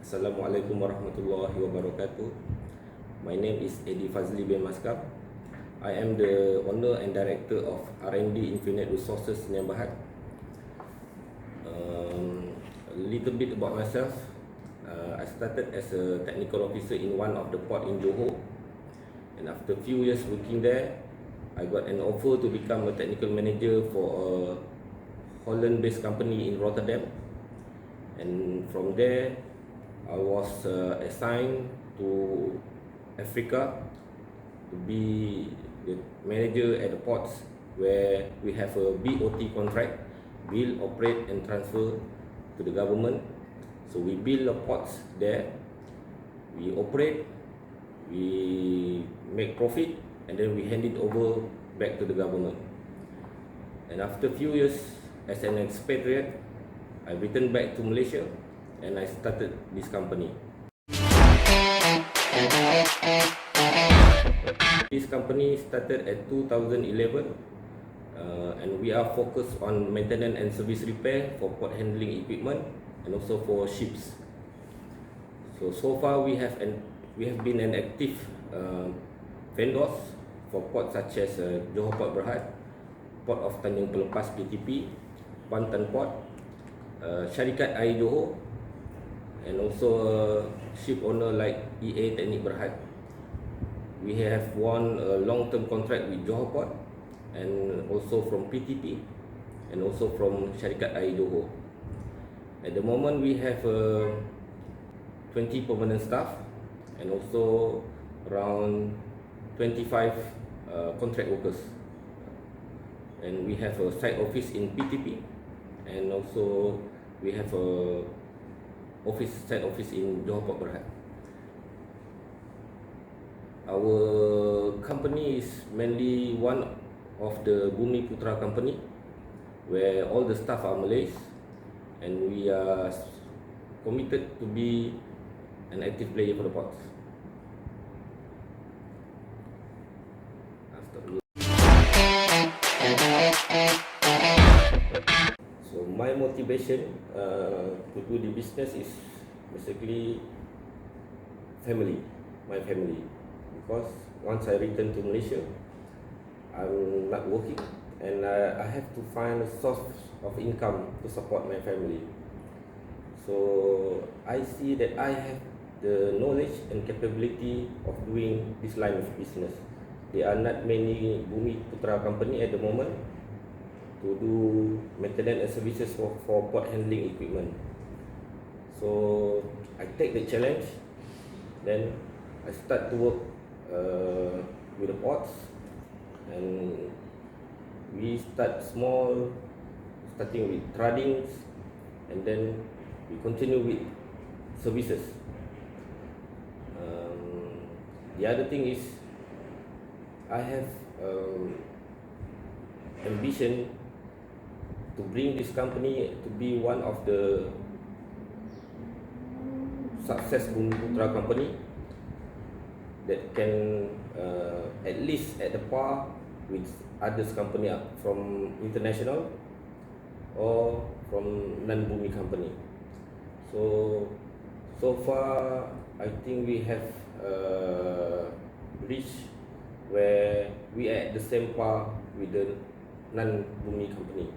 Assalamualaikum warahmatullahi wabarakatuh. My name is Eddie Fazli bin Maskab. I am the owner and director of R&D Infinite Resources Sdn Bhd. A little bit about myself. I started as a technical officer in one of the port in Johor, and after a few years working there, I got an offer to become a technical manager for a Holland-based company in Rotterdam. And from there, I was assigned to Africa to be the manager at the ports where we have a BOT contract, build, operate and transfer to the government. So we build the ports there, we operate, we make profit, and then we hand it over back to the government. And after a few years as an expatriate, I returned back to Malaysia and I started this company. This company started at 2011 and we are focused on maintenance and service repair for port handling equipment and also for ships. So far we have been an active vendors for ports such as Johor Port Berhad, Port of Tanjung Pelepas PTP, Bantan Port, Syarikat Air Johor, and also ship owner like EA Teknik Berhad. We have won a long-term contract with Johor Port and also from PTP and also from Syarikat Air Johor. At the moment we have 20 permanent staff and also around 25 contract workers. And we have a site office in PTP and also we have a site office in Johor Port Berhad. Our company is mainly one of the Bumi Putra company where all the staff are Malays and we are committed to be an active player for the ports. So my motivation to do the business is basically my family. Because once I return to Malaysia, I'm not working and I have to find a source of income to support my family. So I see that I have the knowledge and capability of doing this line of business. There are not many Bumi Putra company at the moment to do maintenance and services for port handling equipment. So I take the challenge, then I start to work with the ports, and we start small, starting with trading, and then we continue with services. The other thing is I have ambition to bring this company to be one of the success Bumi Putra company that can at least at the par with others company from international or from non-Bumi company. So far I think we have reached where we are at the same par with the non-Bumi company.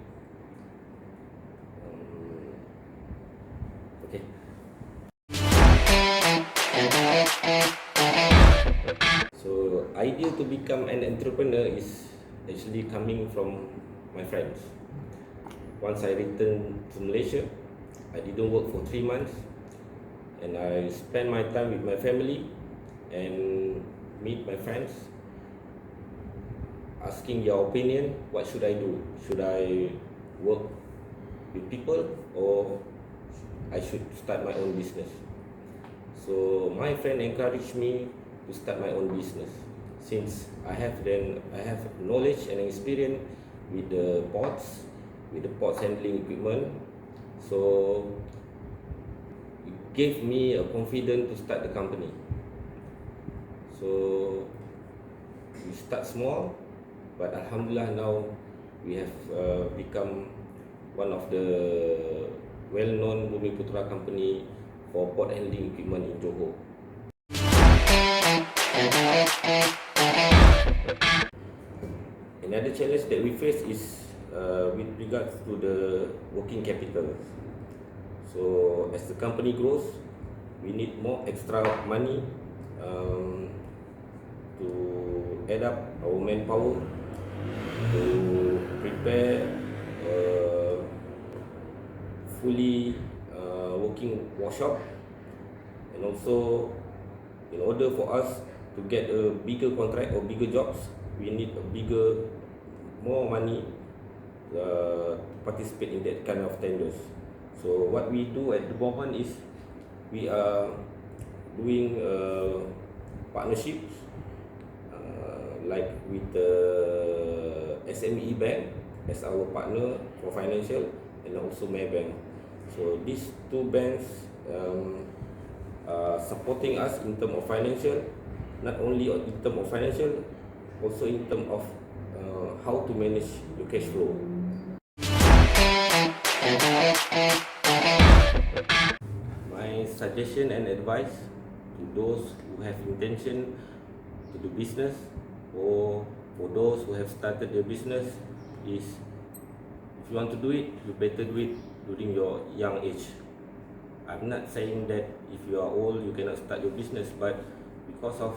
Okay. So idea to become an entrepreneur is actually coming from my friends. Once I returned to Malaysia, I didn't work for 3 months and I spent my time with my family and meet my friends, asking their opinion, what should I do? Should I work with people or I should start my own business? So my friend encouraged me to start my own business since I have knowledge and experience with the ports handling equipment. So it gave me a confidence to start the company. So we start small, but Alhamdulillah now we have become one of the well-known Bumi Putra company for port handling equipment in Johor. Another challenge that we face is with regards to the working capital. So as the company grows, we need more extra money to add up our manpower to prepare a fully working workshop, and also in order for us to get a bigger contract or bigger jobs, we need a bigger, more money to participate in that kind of tenders. So what we do at the moment is we are doing partnerships like with the SME Bank as our partner for financial, and also Maybank. So these two banks are supporting us in terms of financial, not only in terms of financial, also in terms of how to manage the cash flow. My suggestion and advice to those who have intention to do business, or for those who have started their business, is if you want to do it, you better do it during your young age. I'm not saying that if you are old you cannot start your business, but because of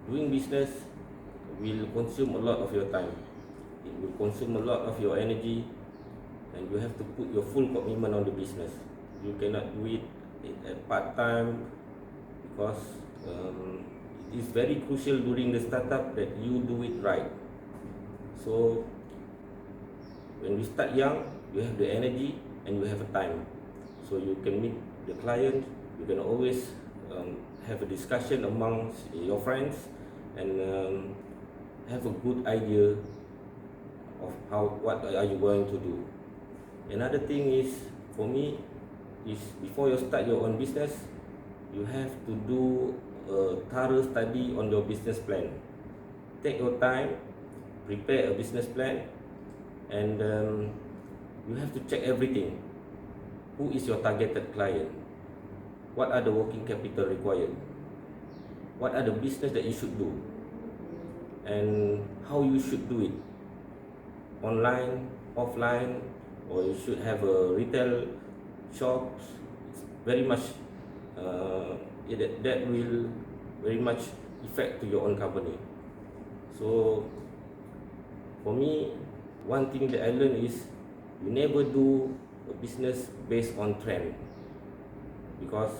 doing business will consume a lot of your time, it will consume a lot of your energy, and you have to put your full commitment on the business. You cannot do it at part time, because it is very crucial during the startup that you do it right. So when we start young, you have the energy and you have a time, so you can meet the client. You can always have a discussion among your friends, and have a good idea of what are you going to do. Another thing is, for me, is before you start your own business, you have to do a thorough study on your business plan. Take your time, prepare a business plan, and you have to check everything. Who is your targeted client? What are the working capital required? What are the business that you should do? And how you should do it? Online, offline, or you should have a retail shops. It's very much that will very much affect to your own company. So for me, one thing that I learned is you never do a business based on trend, because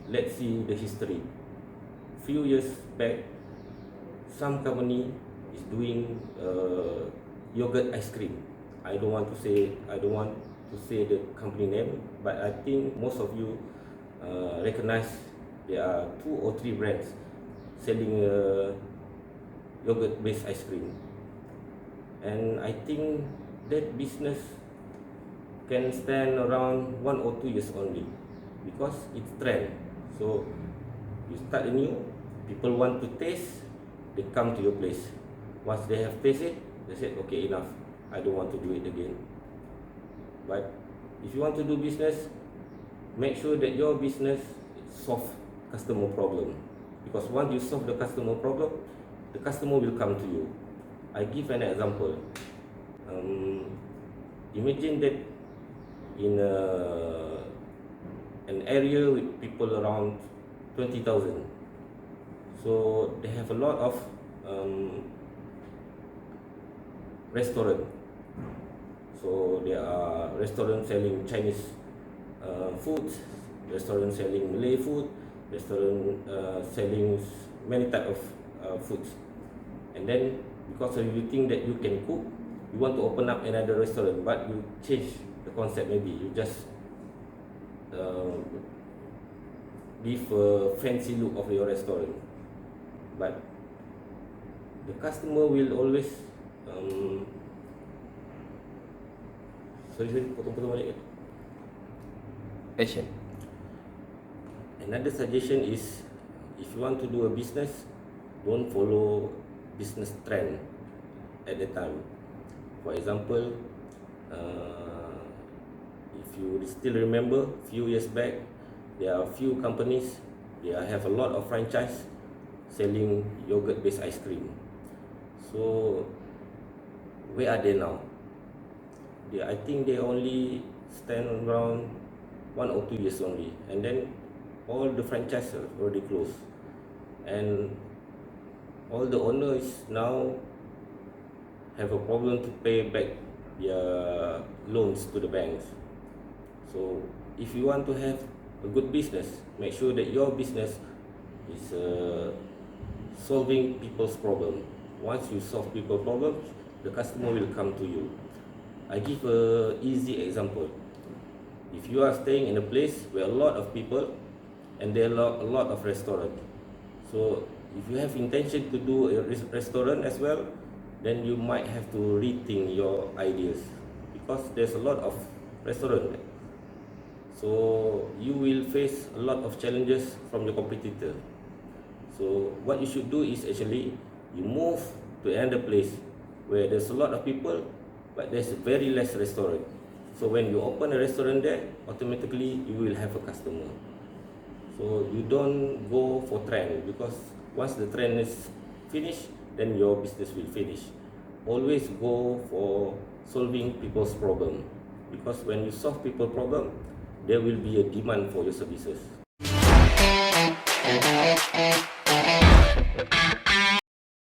let's see the history. Few years back, some company is doing yogurt ice cream. I don't want to say the company name, but I think most of you recognize there are 2 or 3 brands selling yogurt-based ice cream, and I think that business can stand around 1 or 2 years only, because it's trend. So you start anew, people want to taste, they come to your place. Once they have tasted, they said, okay, enough, I don't want to do it again. But if you want to do business, make sure that your business solve customer problem, because once you solve the customer problem, the customer will come to you. I give an example. Imagine that in an area with people around 20,000, so they have a lot of restaurant. So there are restaurants selling Chinese food, restaurant selling Malay food, restaurant selling many type of foods. And then because you think that you can cook, you want to open up another restaurant, but you change the concept. Maybe you just give a fancy look of your restaurant, but the customer will always sorry, potong-potong balik. Action. Another suggestion is, if you want to do a business, don't follow business trend at the time. For example, if you still remember, few years back, there are a few companies, they have a lot of franchise selling yogurt-based ice cream. So where are they now? I think they only stand around 1 or 2 years only, and then all the franchises already closed, and all the owners now have a problem to pay back their loans to the banks. So if you want to have a good business, make sure that your business is solving people's problem. Once you solve people's problems, the customer will come to you. I give a easy example. If you are staying in a place where a lot of people and there are a lot of restaurants, so if you have intention to do a restaurant as well, then you might have to rethink your ideas, because there's a lot of restaurants. So you will face a lot of challenges from your competitor. So what you should do is actually you move to another place where there's a lot of people but there's very less restaurant. So when you open a restaurant there, automatically you will have a customer. So you don't go for trend, because once the trend is finished, then your business will finish. Always go for solving people's problem, because when you solve people's problem, there will be a demand for your services.